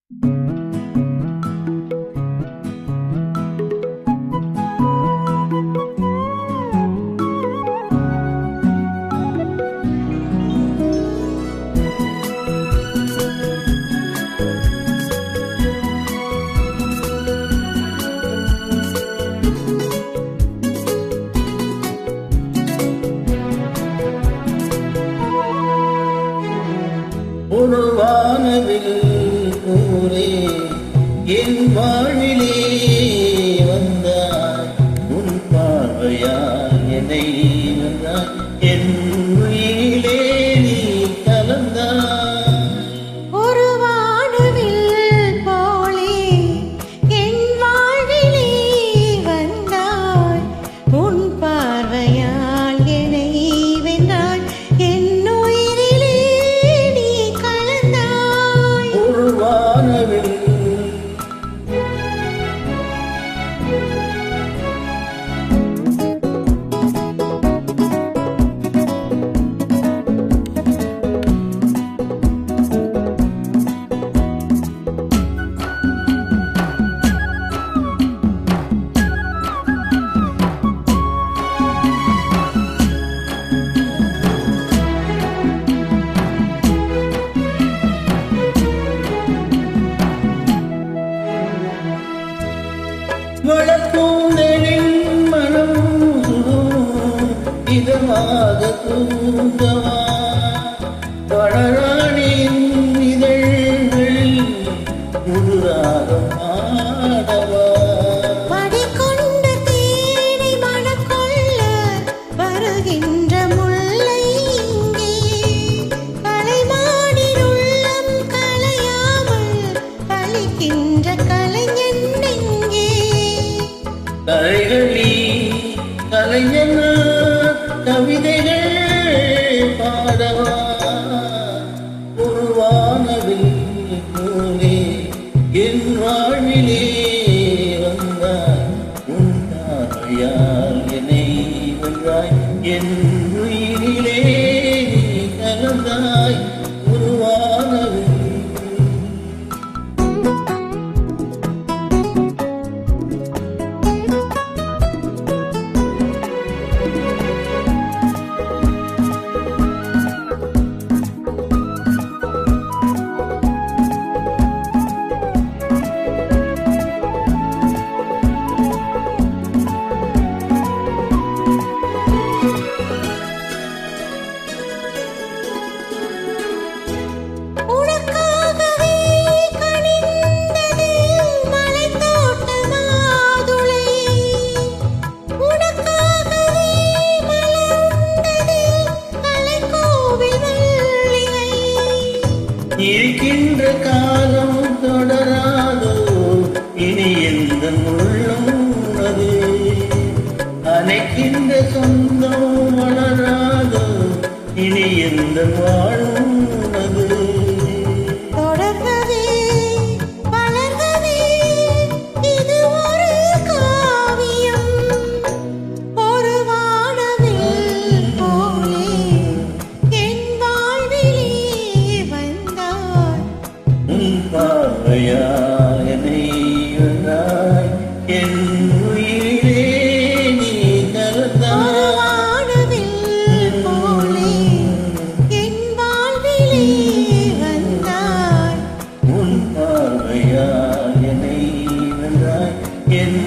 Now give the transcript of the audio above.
ஒரு வானவில் கூறே என் வாழ்விலே வந்தாய், உன் பார்வையால் என்னை வந்தாய், என் உயிரிலே நீ கலந்தாய். ஒரு வானவில் போலே என் வாழ்விலே வந்தாய், உன் பார்வையால் என்னை வென்றாய், என் உயிரிலே நீ கலந்தாய். ஒரு வானவில் வளர்ப்பூந்தலின் மனம் இதமாக தூங்கவா, வளராணியின் இதழ்களில் முதுராகம் ஆடவா. படிக்கொண்ட தேனை மனம் கொள்ள வருகின்ற முல்லை இங்கே, கலைமானின் உள்ளம் கலையாமல் கலைக்கின்ற கலைஞன் எங்கே? கலைகளி கலைஞன கவிதைகள் பாடவா, ஒரு வானவில் போலே என் வாழ்விலே வந்தாய், உன் பார்வையால் என்னை வென்றாய், என் உயிரிலே நீ கலந்தாய். ஒரு வானவில் இருக்கின்ற காலம் தொடராதோ, இனி எந்த உள்ளம் அது அணைக்கின்ற சொந்தம் வளராதோ, இனி எந்த வாழும் அது. தொடர்கவே வளர்கவே இது ஒரு காவியம், ஒரு வானவில் போலே என் வாழ்விலே வந்தாய், உன் பார்வையால் என்னை வென்றாய், என் உயிரிலே நீ கலந்தாய். ஒரு வானவில் போலே என் வாழ்விலே வந்தாய், உன் பார்வையால் என்னை வென்றாய், என்